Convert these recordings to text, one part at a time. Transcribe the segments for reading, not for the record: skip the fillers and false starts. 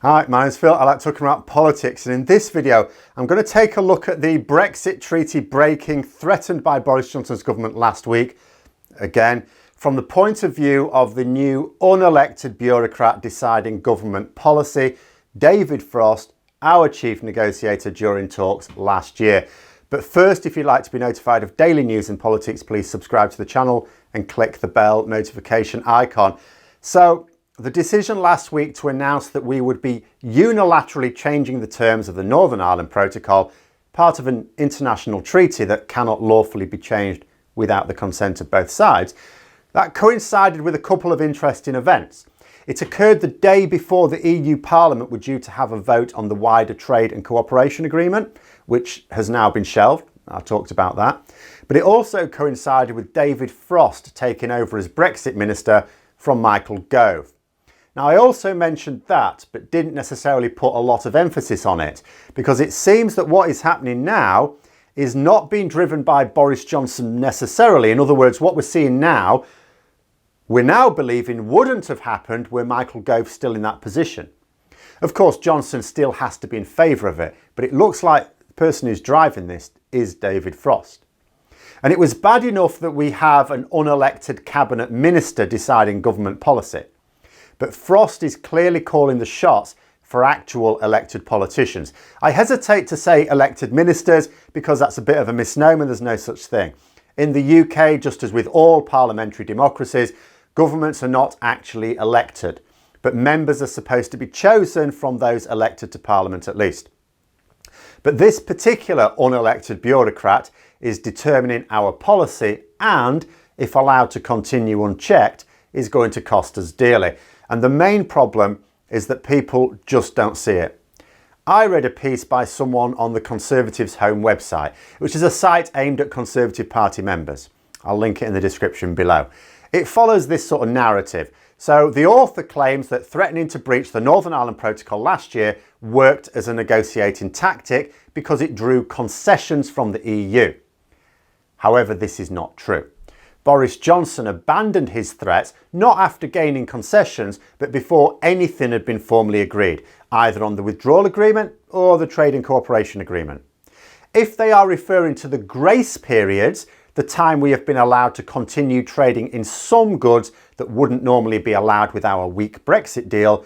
Hi, my name's Phil. I like talking about politics, and in this video I'm going to take a look at the Brexit treaty breaking threatened by Boris Johnson's government last week, again from the point of view of the new unelected bureaucrat deciding government policy, David Frost, our chief negotiator during talks last year. But first, if you'd like to be notified of daily news and politics, please subscribe to the channel and click the bell notification icon. So the decision last week to announce that we would be unilaterally changing the terms of the Northern Ireland Protocol, part of an international treaty that cannot lawfully be changed without the consent of both sides, that coincided with a couple of interesting events. It occurred the day before the EU Parliament were due to have a vote on the wider trade and cooperation agreement, which has now been shelved. I talked about that. But it also coincided with David Frost taking over as Brexit Minister from Michael Gove. Now, I also mentioned that, but didn't necessarily put a lot of emphasis on it, because it seems that what is happening now is not being driven by Boris Johnson necessarily. In other words, what we're seeing now, we're now believing wouldn't have happened were Michael Gove still in that position. Of course, Johnson still has to be in favour of it, but it looks like the person who's driving this is David Frost. And it was bad enough that we have an unelected cabinet minister deciding government policy. But Frost is clearly calling the shots for actual elected politicians. I hesitate to say elected ministers because that's a bit of a misnomer. There's no such thing. In the UK, just as with all parliamentary democracies, governments are not actually elected, but members are supposed to be chosen from those elected to Parliament at least. But this particular unelected bureaucrat is determining our policy and, if allowed to continue unchecked, is going to cost us dearly. And the main problem is that people just don't see it. I read a piece by someone on the Conservatives' home website, which is a site aimed at Conservative Party members. I'll link it in the description below. It follows this sort of narrative. So the author claims that threatening to breach the Northern Ireland Protocol last year worked as a negotiating tactic because it drew concessions from the EU. However, this is not true. Boris Johnson abandoned his threats not after gaining concessions, but before anything had been formally agreed, either on the withdrawal agreement or the trade and cooperation agreement. If they are referring to the grace periods, the time we have been allowed to continue trading in some goods that wouldn't normally be allowed with our weak Brexit deal,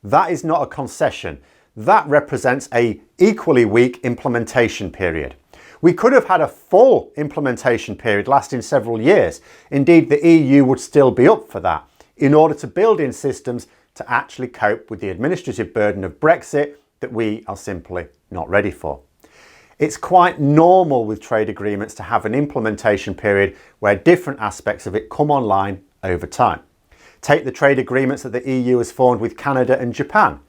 that is not a concession. That represents an equally weak implementation period. We could have had a full implementation period lasting several years. Indeed, the EU would still be up for that in order to build in systems to actually cope with the administrative burden of Brexit that we are simply not ready for. It's quite normal with trade agreements to have an implementation period where different aspects of it come online over time. Take the trade agreements that the EU has formed with Canada and Japan.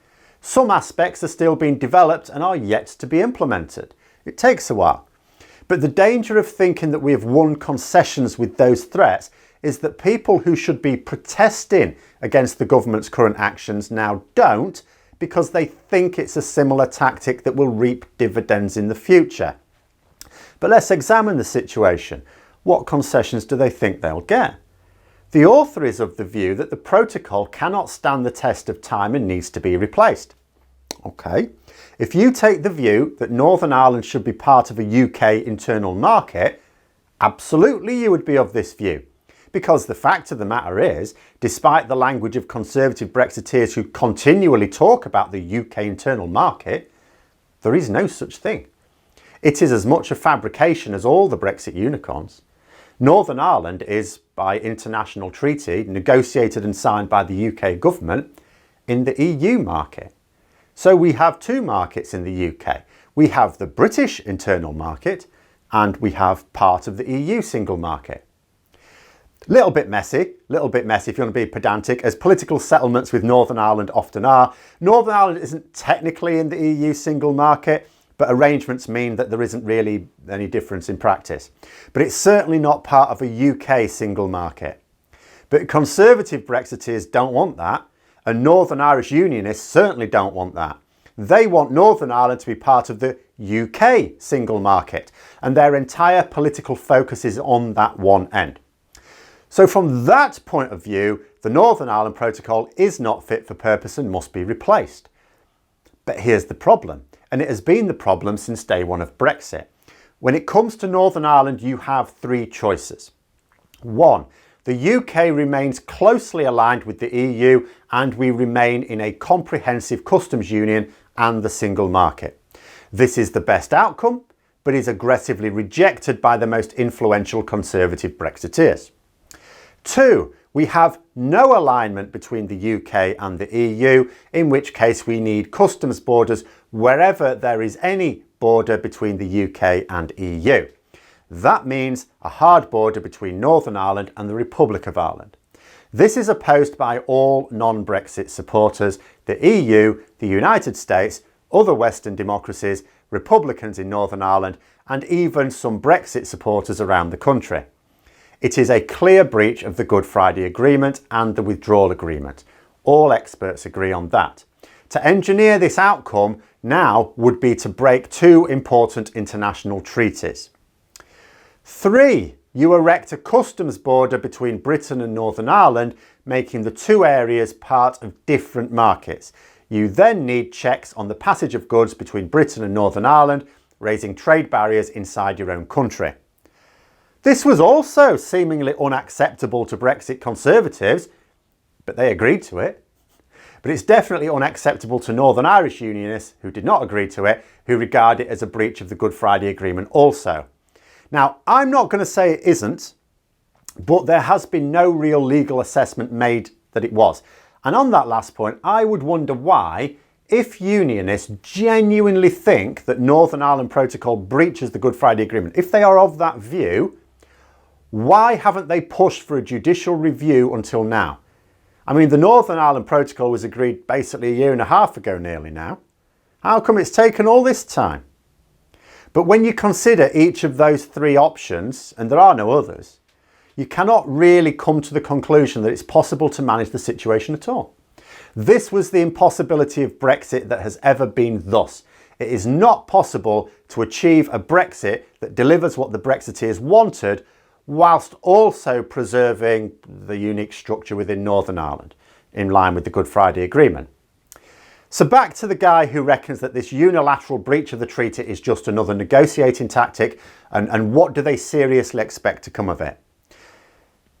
Some aspects are still being developed and are yet to be implemented. It takes a while. But the danger of thinking that we have won concessions with those threats is that people who should be protesting against the government's current actions now don't, because they think it's a similar tactic that will reap dividends in the future. But let's examine the situation. What concessions do they think they'll get? The author is of the view that the protocol cannot stand the test of time and needs to be replaced. Okay, if you take the view that Northern Ireland should be part of a UK internal market, absolutely you would be of this view. Because the fact of the matter is, despite the language of Conservative Brexiteers who continually talk about the UK internal market, there is no such thing. It is as much a fabrication as all the Brexit unicorns. Northern Ireland is, by international treaty, negotiated and signed by the UK government, in the EU market. So we have two markets in the UK. We have the British internal market and we have part of the EU single market. Little bit messy if you want to be pedantic, as political settlements with Northern Ireland often are. Northern Ireland isn't technically in the EU single market, but arrangements mean that there isn't really any difference in practice. But it's certainly not part of a UK single market. But Conservative Brexiteers don't want that, and Northern Irish Unionists certainly don't want that. They want Northern Ireland to be part of the UK single market, and their entire political focus is on that one end. So from that point of view, the Northern Ireland Protocol is not fit for purpose and must be replaced. But here's the problem, and it has been the problem since day one of Brexit. When it comes to Northern Ireland, you have three choices. One, the UK remains closely aligned with the EU and we remain in a comprehensive customs union and the single market. This is the best outcome, but is aggressively rejected by the most influential Conservative Brexiteers. Two, we have no alignment between the UK and the EU, in which case we need customs borders wherever there is any border between the UK and EU. That means a hard border between Northern Ireland and the Republic of Ireland. This is opposed by all non-Brexit supporters, the EU, the United States, other Western democracies, Republicans in Northern Ireland, and even some Brexit supporters around the country. It is a clear breach of the Good Friday Agreement and the Withdrawal Agreement. All experts agree on that. To engineer this outcome now would be to break two important international treaties. Three, you erect a customs border between Britain and Northern Ireland, making the two areas part of different markets. You then need checks on the passage of goods between Britain and Northern Ireland, raising trade barriers inside your own country. This was also seemingly unacceptable to Brexit conservatives, but they agreed to it. But it's definitely unacceptable to Northern Irish Unionists who did not agree to it, who regard it as a breach of the Good Friday Agreement also. Now, I'm not going to say it isn't, but there has been no real legal assessment made that it was. And on that last point, I would wonder why, if Unionists genuinely think that Northern Ireland Protocol breaches the Good Friday Agreement, if they are of that view, why haven't they pushed for a judicial review until now? I mean, the Northern Ireland Protocol was agreed basically a year and a half ago nearly now. How come it's taken all this time? But when you consider each of those three options, and there are no others, you cannot really come to the conclusion that it's possible to manage the situation at all. This was the impossibility of Brexit that has ever been thus. It is not possible to achieve a Brexit that delivers what the Brexiteers wanted, whilst also preserving the unique structure within Northern Ireland, in line with the Good Friday Agreement. So back to the guy who reckons that this unilateral breach of the treaty is just another negotiating tactic, and what do they seriously expect to come of it?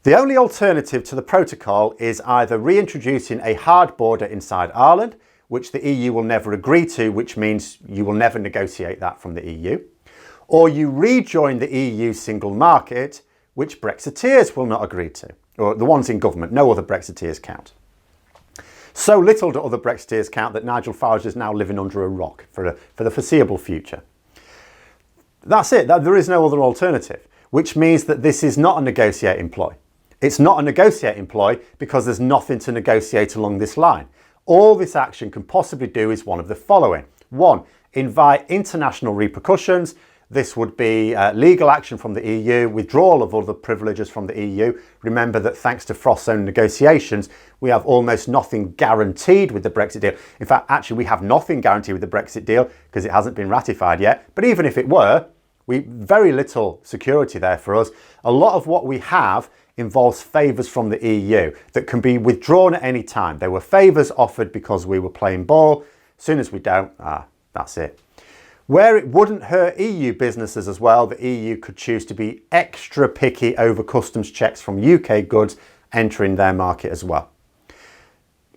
The only alternative to the protocol is either reintroducing a hard border inside Ireland, which the EU will never agree to, which means you will never negotiate that from the EU, or you rejoin the EU single market, which Brexiteers will not agree to, or the ones in government. No other Brexiteers count. So little do other Brexiteers count that Nigel Farage is now living under a rock for the foreseeable future. That's it. There is no other alternative, which means that this is not a negotiating ploy. It's not a negotiating ploy because there's nothing to negotiate along this line. All this action can possibly do is one of the following. One, invite international repercussions. This would be legal action from the EU, withdrawal of other privileges from the EU. Remember that thanks to frost zone negotiations, we have almost nothing guaranteed with the Brexit deal. In fact, actually, we have nothing guaranteed with the Brexit deal because it hasn't been ratified yet. But even if it were, very little security there for us. A lot of what we have involves favours from the EU that can be withdrawn at any time. There were favours offered because we were playing ball. As soon as we don't, that's it. Where it wouldn't hurt EU businesses as well, the EU could choose to be extra picky over customs checks from UK goods entering their market as well.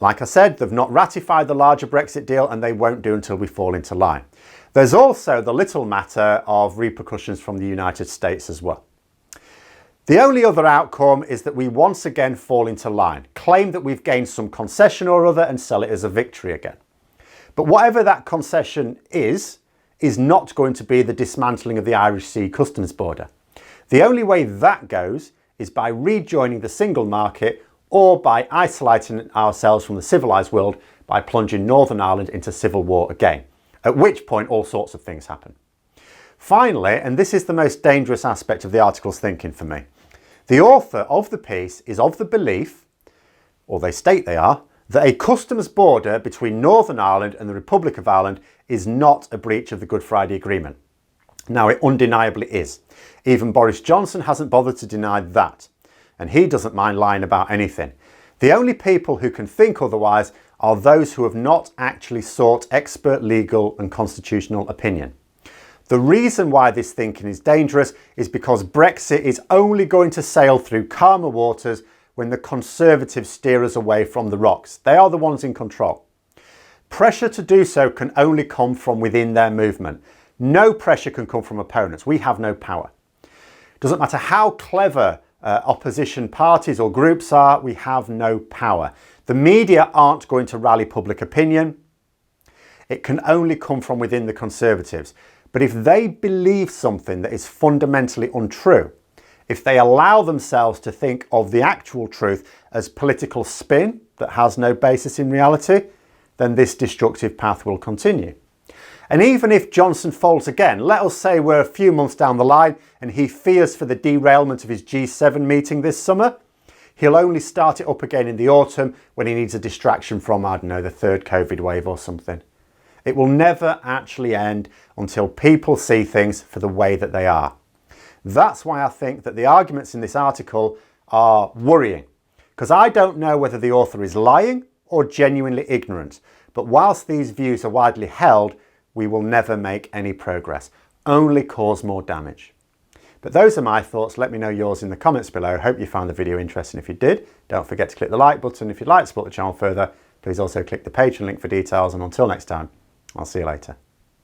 Like I said, they've not ratified the larger Brexit deal and they won't do until we fall into line. There's also the little matter of repercussions from the United States as well. The only other outcome is that we once again fall into line, claim that we've gained some concession or other and sell it as a victory again. But whatever that concession is not going to be the dismantling of the Irish Sea customs border. The only way that goes is by rejoining the single market or by isolating ourselves from the civilised world by plunging Northern Ireland into civil war again, at which point all sorts of things happen. Finally, and this is the most dangerous aspect of the article's thinking for me, the author of the piece is of the belief, or they state they are, that a customs border between Northern Ireland and the Republic of Ireland is not a breach of the Good Friday Agreement. Now, it undeniably is. Even Boris Johnson hasn't bothered to deny that, and he doesn't mind lying about anything. The only people who can think otherwise are those who have not actually sought expert legal and constitutional opinion. The reason why this thinking is dangerous is because Brexit is only going to sail through calmer waters when the Conservatives steer us away from the rocks. They are the ones in control. Pressure to do so can only come from within their movement. No pressure can come from opponents. We have no power. Doesn't matter how clever opposition parties or groups are, we have no power. The media aren't going to rally public opinion. It can only come from within the Conservatives. But if they believe something that is fundamentally untrue, if they allow themselves to think of the actual truth as political spin that has no basis in reality, then this destructive path will continue. And even if Johnson folds again, let us say we're a few months down the line and he fears for the derailment of his G7 meeting this summer, he'll only start it up again in the autumn when he needs a distraction from, I don't know, the third COVID wave or something. It will never actually end until people see things for the way that they are. That's why I think that the arguments in this article are worrying, because I don't know whether the author is lying or genuinely ignorant. But whilst these views are widely held, we will never make any progress, only cause more damage. But those are my thoughts. Let me know yours in the comments below. Hope you found the video interesting. If you did, don't forget to click the like button. If you'd like to support the channel further, please also click the Patreon link for details. And until next time, I'll see you later.